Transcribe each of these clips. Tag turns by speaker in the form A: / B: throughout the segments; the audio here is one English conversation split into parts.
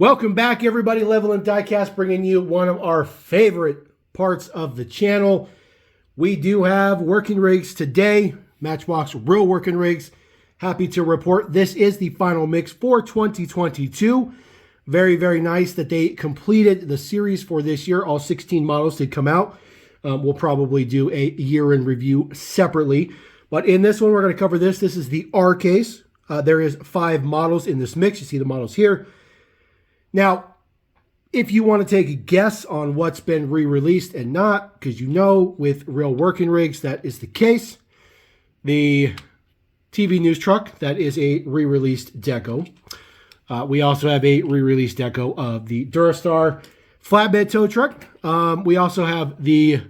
A: Welcome back, everybody. Level and Diecast bringing you one of our favorite parts of the channel. We do have working rigs today, Matchbox real working rigs. Happy to report this is the final mix for 2022. Very, very nice that they completed the series for this year. All 16 models did come out. We'll probably do a year-end review separately. But in this one, we're going to cover this. This is the R case. There is 5 models in this mix. You see the models here. Now, if you want to take a guess on what's been re-released and not, because you know with real working rigs that is the case, the TV news truck, that is a re-released deco. We also have a re-released deco of the Durastar flatbed tow truck. We also have the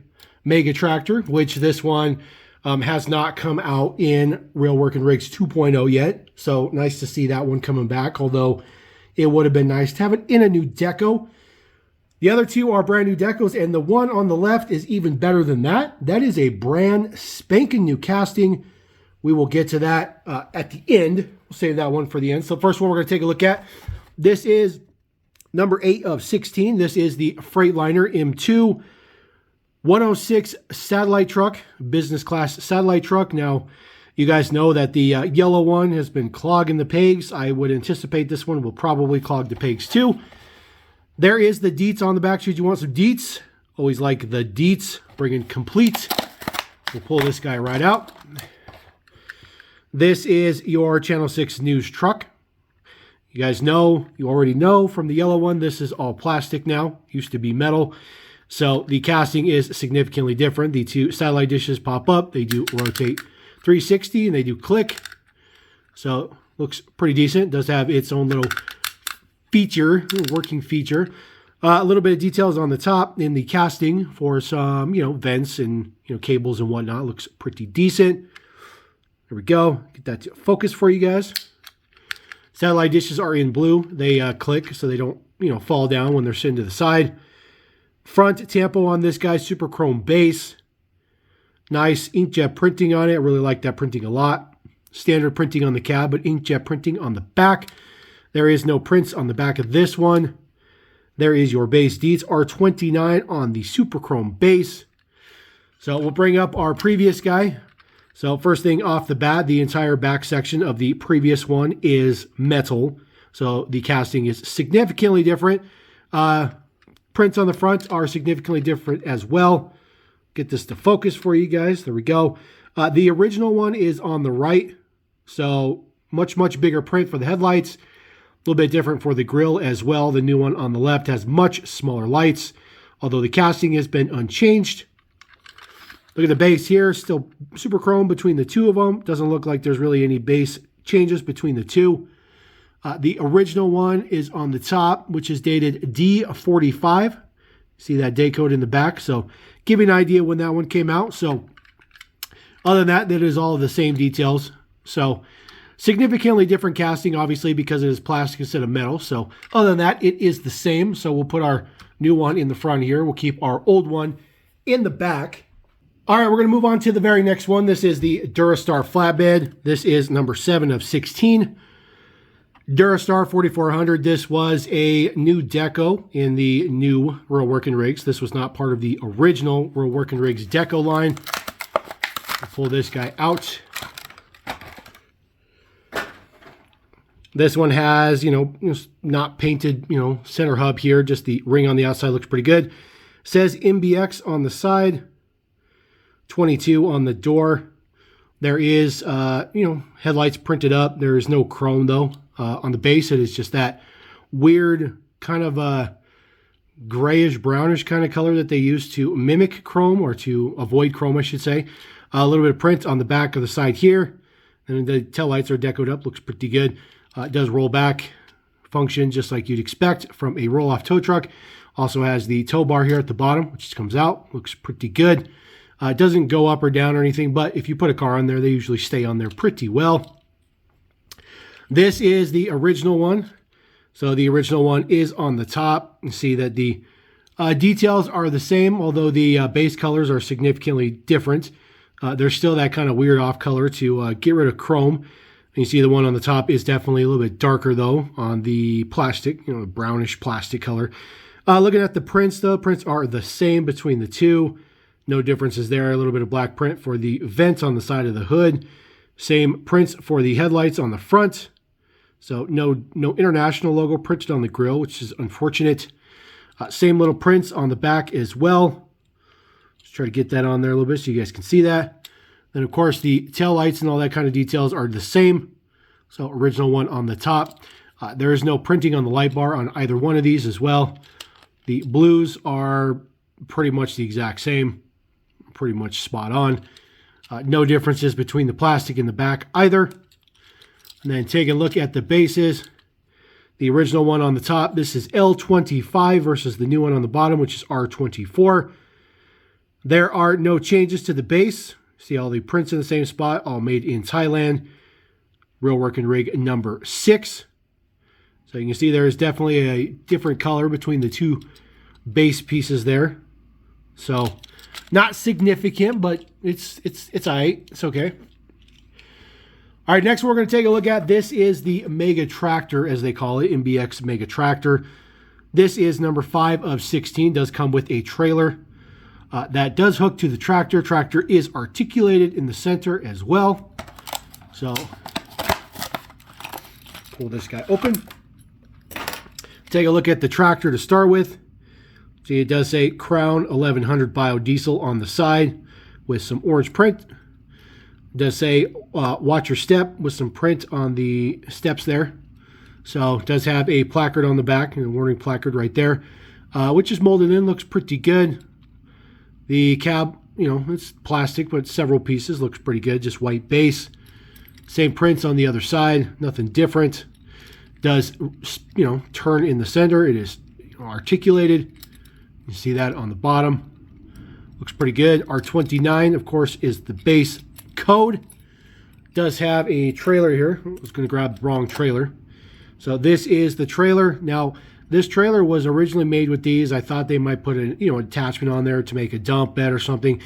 A: Mega Tractor, which this one has not come out in Real Working Rigs 2.0 yet. So nice to see that one coming back, although it would have been nice to have it in a new deco. The other two are brand new decos, and the one on the left is even better than that. That is a brand spanking new casting. We will get to that at the end. We'll save that one for the end. So first one we're going to take a look at. This is number 8 of 16. This is the Freightliner M2 106 satellite truck, business class satellite truck. Now, you guys know that the yellow one has been clogging the pegs. I would anticipate this one will probably clog the pegs too. There is the deets on the back. Should you want some deets? Always like the deets. Bring in complete. We'll pull this guy right out. This is your Channel 6 news truck. You guys know, you already know from the yellow one, this is all plastic now. Used to be metal. So the casting is significantly different. The two satellite dishes pop up. They do rotate 360 and they do click. So looks pretty decent. Does have its own little feature, working feature. A little bit of details on the top in the casting for some, vents and, cables and whatnot. Looks pretty decent. There we go. Get that to focus for you guys. Satellite dishes are in blue. They click so they don't, fall down when they're sitting to the side. Front tampo on this guy, super chrome base. Nice inkjet printing on it. I really like that printing a lot. Standard printing on the cab, but inkjet printing on the back. There is no prints on the back of this one. There is your base deets. R29 on the super chrome base. So we'll bring up our previous guy. So first thing off the bat, the entire back section of the previous one is metal. So the casting is significantly different. Prints on the front are significantly different as well. Get this to focus for you guys. There we go. The original one is on the right. So much, much bigger print for the headlights. A little bit different for the grille as well. The new one on the left has much smaller lights, although the casting has been unchanged. Look at the base here. Still super chrome between the two of them. Doesn't look like there's really any base changes between the two. The original one is on the top, which is dated D45. See that day code in the back. So give you an idea when that one came out. So other than that, that is all of the same details. So significantly different casting, obviously, because it is plastic instead of metal. So other than that, it is the same. So we'll put our new one in the front here. We'll keep our old one in the back. All right, we're going to move on to the very next one. This is the Durastar flatbed. This is number 7 of 16. Durastar 4400. This was a new deco in the new Real Working Rigs. This was not part of the original Real Working Rigs deco line. I'll pull this guy out. This one has, not painted, center hub here. Just the ring on the outside looks pretty good. Says MBX on the side. 22 on the door. There is, headlights printed up. There is no chrome, though. On the base, it is just that weird kind of grayish, brownish kind of color that they use to mimic chrome, or to avoid chrome, I should say. A little bit of print on the back of the side here. And the tail lights are decoed up. Looks pretty good. It does roll back function just like you'd expect from a roll-off tow truck. Also has the tow bar here at the bottom, which just comes out. Looks pretty good. It doesn't go up or down or anything, but if you put a car on there, they usually stay on there pretty well. This is the original one. So the original one is on the top. You see that the details are the same, although the base colors are significantly different. There's still that kind of weird off color to get rid of chrome. You see the one on the top is definitely a little bit darker though on the plastic, you know, brownish plastic color. Looking at the prints though, prints are the same between the two. No differences there. A little bit of black print for the vents on the side of the hood. Same prints for the headlights on the front. So no international logo printed on the grille, which is unfortunate. Same little prints on the back as well. Just try to get that on there a little bit so you guys can see that. Then of course the tail lights and all that kind of details are the same. So original one on the top. There is no printing on the light bar on either one of these as well. The blues are pretty much the exact same. Pretty much spot on. No differences between the plastic and the back either. And then take a look at the bases. The original one on the top, this is L25 versus the new one on the bottom, which is R24. There are no changes to the base. See all the prints in the same spot, all made in Thailand. Real working rig number 6. So you can see there is definitely a different color between the two base pieces there. So not significant, but it's all right. It's okay. All right, next we're going to take a look at, this is the Mega Tractor, as they call it, MBX Mega Tractor. This is number 5 of 16, does come with a trailer. That does hook to the tractor. Tractor is articulated in the center as well. So, pull this guy open. Take a look at the tractor to start with. See, it does say Crown 1100 biodiesel on the side with some orange print. It does say watch your step with some print on the steps there. So it does have a placard on the back, and a warning placard right there, which is molded in, looks pretty good. The cab, you know, it's plastic, but several pieces, looks pretty good, just white base. Same prints on the other side, nothing different. Does, you know, turn in the center. It is articulated. You see that on the bottom. Looks pretty good. R29, of course, is the base code. Does have a trailer here. I was going to grab the wrong trailer. So this is the trailer. Now, this trailer was originally made with these. I thought they might put an, you know, attachment on there to make a dump bed or something.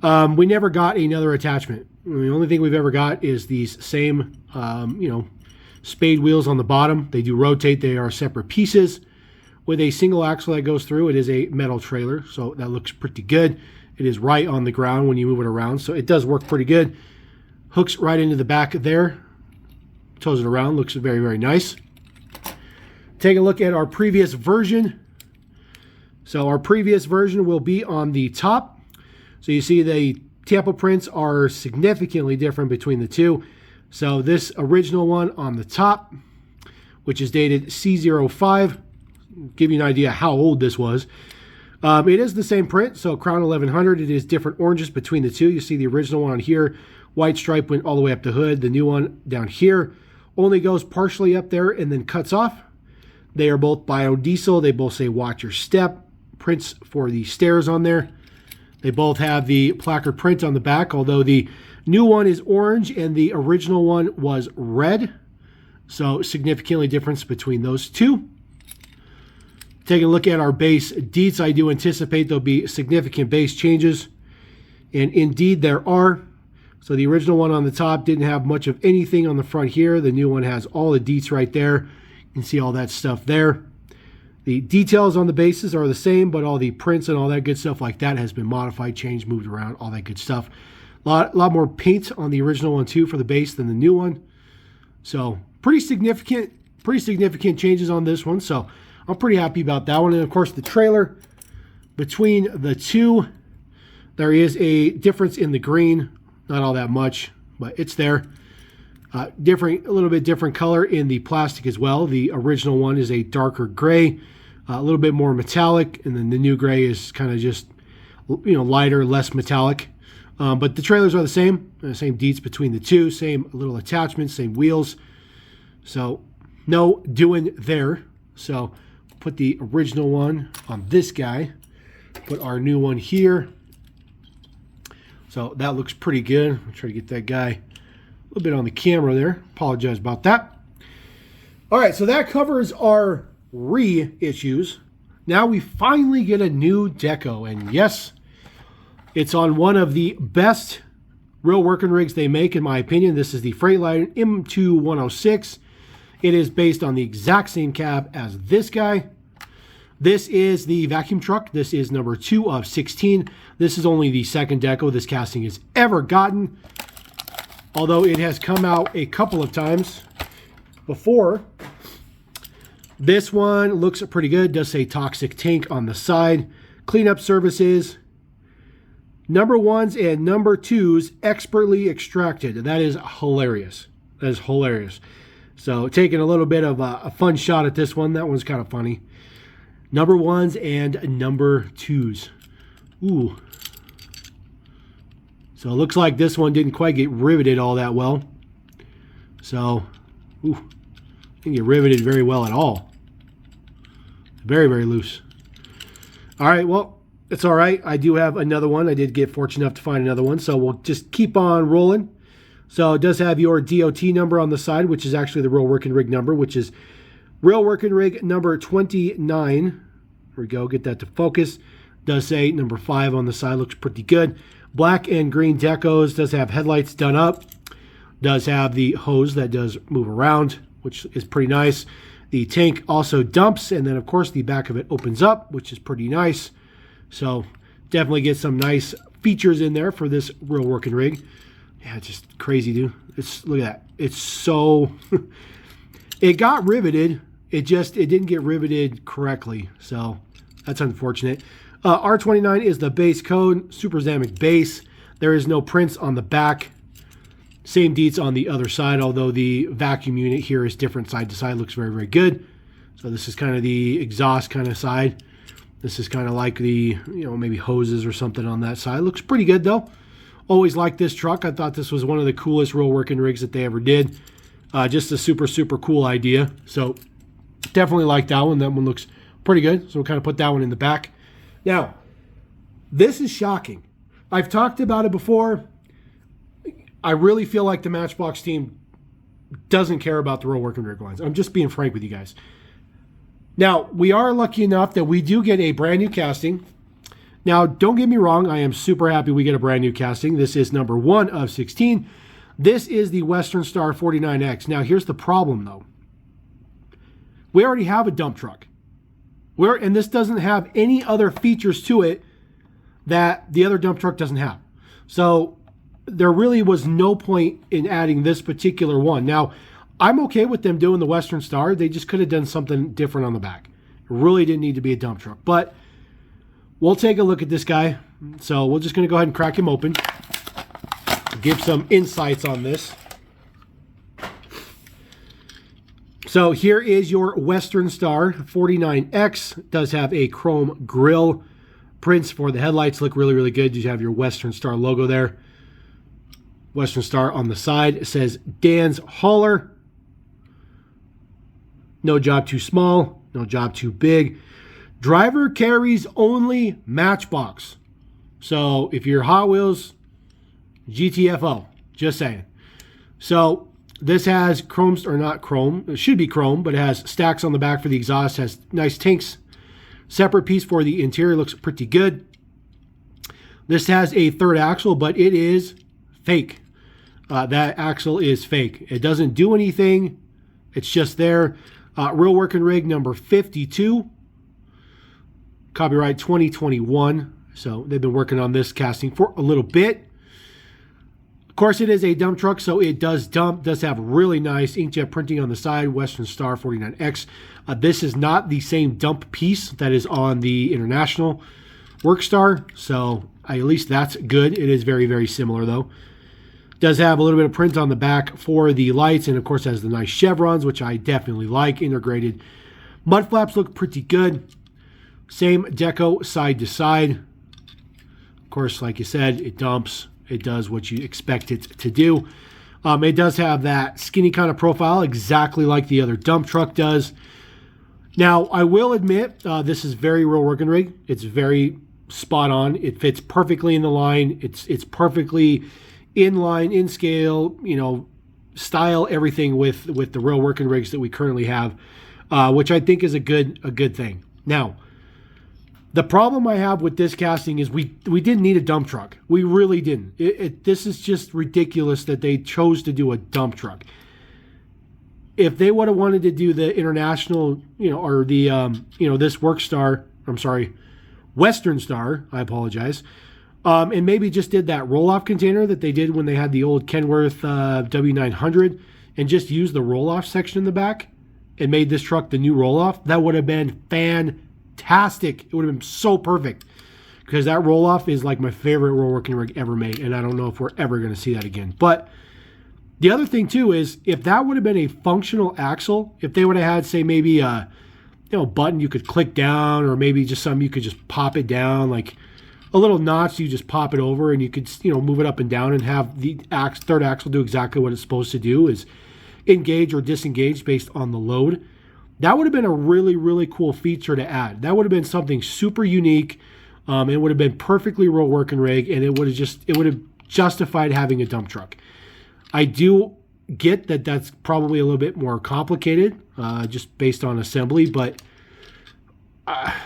A: We never got another attachment. The only thing we've ever got is these same, you know, spade wheels on the bottom. They do rotate. They are separate pieces with a single axle that goes through. It is a metal trailer, so that looks pretty good. It is right on the ground when you move it around, so it does work pretty good. Hooks right into the back there. Tows it around. Looks very, very nice. Take a look at our previous version. So our previous version will be on the top. So you see the Tampa prints are significantly different between the two. So this original one on the top, which is dated C05, give you an idea how old this was. It is the same print, so Crown 1100. It is different oranges between the two. You see the original one on here, white stripe went all the way up the hood. The new one down here only goes partially up there and then cuts off. They are both biodiesel. They both say watch your step. Prints for the stairs on there. They both have the placard print on the back, although the new one is orange and the original one was red. So significantly difference between those two. Taking a look at our base deets, I do anticipate there'll be significant base changes. And indeed there are. So the original one on the top didn't have much of anything on the front here. The new one has all the deets right there. You can see all that stuff there. The details on the bases are the same, but all the prints and all that good stuff like that has been modified, changed, moved around, all that good stuff. A lot more paint on the original one too for the base than the new one. So pretty significant changes on this one. So I'm pretty happy about that one. And of course the trailer, between the two, there is a difference in the green. Not all that much, but it's there. A little bit different color in the plastic as well. The original one is a darker gray, a little bit more metallic, and then the new gray is kind of just, you know, lighter, less metallic. But the trailers are the same deets between the two, same little attachments, same wheels. So no doing there. So put the original one on this guy, put our new one here. So that looks pretty good. I'll try to get that guy a little bit on the camera there. Apologize about that. All right, so that covers our reissues. Now we finally get a new deco, and yes, it's on one of the best real working rigs they make, in my opinion. This is the Freightliner M2106. It is based on the exact same cab as this guy. This is the vacuum truck. This is number 2 of 16. This is only the second deco this casting has ever gotten, although it has come out a couple of times before. This one looks pretty good. It does say toxic tank on the side. Cleanup services. Number 1s and number 2s expertly extracted. That is hilarious. That is hilarious. So taking a little bit of a fun shot at this one. That one's kind of funny. Number 1s and number 2s. Ooh. So it looks like this one didn't quite get riveted all that well. So, ooh, didn't get riveted very well at all. Very, very loose. All right, well, it's all right. I do have another one. I did get fortunate enough to find another one, so we'll just keep on rolling. So it does have your DOT number on the side, which is actually the real working rig number, which is real working rig number 29. Here we go. Get that to focus. Does say number 5 on the side. Looks pretty good. Black and green decos. Does have headlights done up. Does have the hose that does move around, which is pretty nice. The tank also dumps, and then, of course, the back of it opens up, which is pretty nice. So definitely get some nice features in there for this real working rig. Yeah, it's just crazy, dude. Look at that. It's so... It got riveted. It didn't get riveted correctly. So that's unfortunate. R29 is the base code. Super Zamic base. There is no prints on the back. Same deets on the other side, although the vacuum unit here is different side to side. Looks very, very good. So this is kind of the exhaust kind of side. This is kind of like the, maybe hoses or something on that side. Looks pretty good, though. Always liked this truck. I thought this was one of the coolest real working rigs that they ever did. Just a super, super cool idea. So definitely like that one. That one looks pretty good. So we'll kind of put that one in the back. Now, this is shocking. I've talked about it before. I really feel like the Matchbox team doesn't care about the real working rig lines. I'm just being frank with you guys. Now, we are lucky enough that we do get a brand new casting. Now, don't get me wrong. I am super happy we get a brand new casting. This is number 1 of 16. This is the Western Star 49X. Now, here's the problem, though. We already have a dump truck. And this doesn't have any other features to it that the other dump truck doesn't have. So there really was no point in adding this particular one. Now, I'm okay with them doing the Western Star. They just could have done something different on the back. It really didn't need to be a dump truck. But we'll take a look at this guy. So we're just going to go ahead and crack him open. Give some insights on this. So here is your Western Star 49X. It does have a chrome grille. Prints for the headlights look really, really good. You have your Western Star logo there. Western Star on the side. It says Dan's Hauler. No job too small. No job too big. Driver carries only Matchbox. So if you're Hot Wheels, GTFO. Just saying. So this has chrome, or not chrome. It should be chrome, but it has stacks on the back for the exhaust. Has nice tanks. Separate piece for the interior. Looks pretty good. This has a third axle, but it is fake. That axle is fake. It doesn't do anything. It's just there. Real working rig number 52. Copyright 2021. So they've been working on this casting for a little bit. Of course, it is a dump truck, so it does dump. Does have really nice inkjet printing on the side. Western Star 49X. This is not the same dump piece that is on the International Workstar. So at least that's good. It is very, very similar, though. Does have a little bit of print on the back for the lights, and of course has the nice chevrons, which I definitely like. Integrated mud flaps look pretty good. Same deco side to side. Of course, like you said, it dumps. It does what you expect it to do. It does have that skinny kind of profile, exactly like the other dump truck does. Now, I will admit, this is very real working rig. It's very spot on. It fits perfectly in the line. It's perfectly in line, in scale, style, everything with the real working rigs that we currently have, which I think is a good thing. Now, The problem I have with this casting is we didn't need a dump truck. We really didn't. This is just ridiculous that they chose to do a dump truck. If they would have wanted to do the international, or the, this Western Star, I apologize, and maybe just did that roll-off container that they did when they had the old Kenworth W900 and just used the roll-off section in the back and made this truck the new roll-off, that would have been fantastic. It would have been so perfect, because that roll-off is like my favorite roll working rig ever made, and I don't know if we're ever going to see that again. But the other thing too is, if that would have been a functional axle, if they would have had, say, maybe a button you could click down, or maybe just something you could just pop it down, like a little notch, you just pop it over and you could move it up and down and have the third axle do exactly what it's supposed to do, is engage or disengage based on the load. That would have been a really, really cool feature to add. That would have been something super unique. It would have been perfectly roll working rig, and it would have justified having a dump truck. I do get that that's probably a little bit more complicated, just based on assembly, but I'm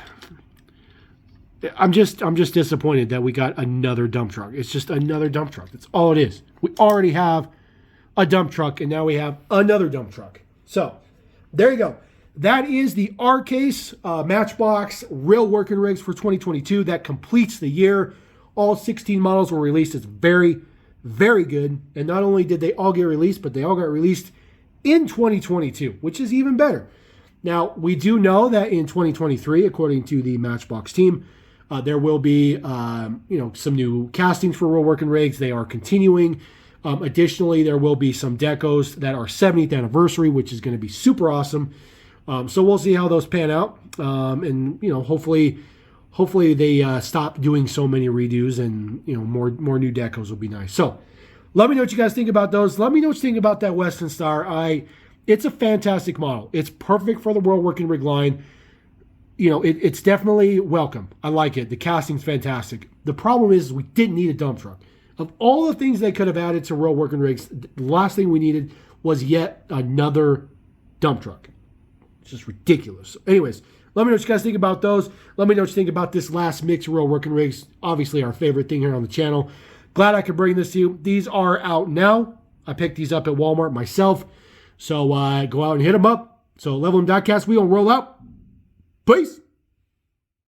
A: just disappointed that we got another dump truck. It's just another dump truck. That's all it is. We already have a dump truck, and now we have another dump truck. So there you go. That is the R-Case Matchbox Real Working Rigs for 2022. That completes the year. All 16 models were released. It's very, very good. And not only did they all get released, but they all got released in 2022, which is even better. Now, we do know that in 2023, according to the Matchbox team, there will be some new castings for Real Working Rigs. They are continuing. Additionally, there will be some decos that are 70th anniversary, which is going to be super awesome. So we'll see how those pan out. And hopefully they stop doing so many redos, and more new decos will be nice. So let me know what you guys think about those. Let me know what you think about that Western Star. It's a fantastic model. It's perfect for the World Working Rig line. It's definitely welcome. I like it. The casting's fantastic. The problem is we didn't need a dump truck. Of all the things they could have added to Real Working Rigs, the last thing we needed was yet another dump truck. It's just ridiculous. Anyways, let me know what you guys think about those. Let me know what you think about this last mix of Real Working Rigs. Obviously our favorite thing here on the channel. Glad I could bring this to you. These are out now. I picked these up at Walmart myself. So go out and hit them up. So Level 'em Diecast, we gonna roll out. Peace.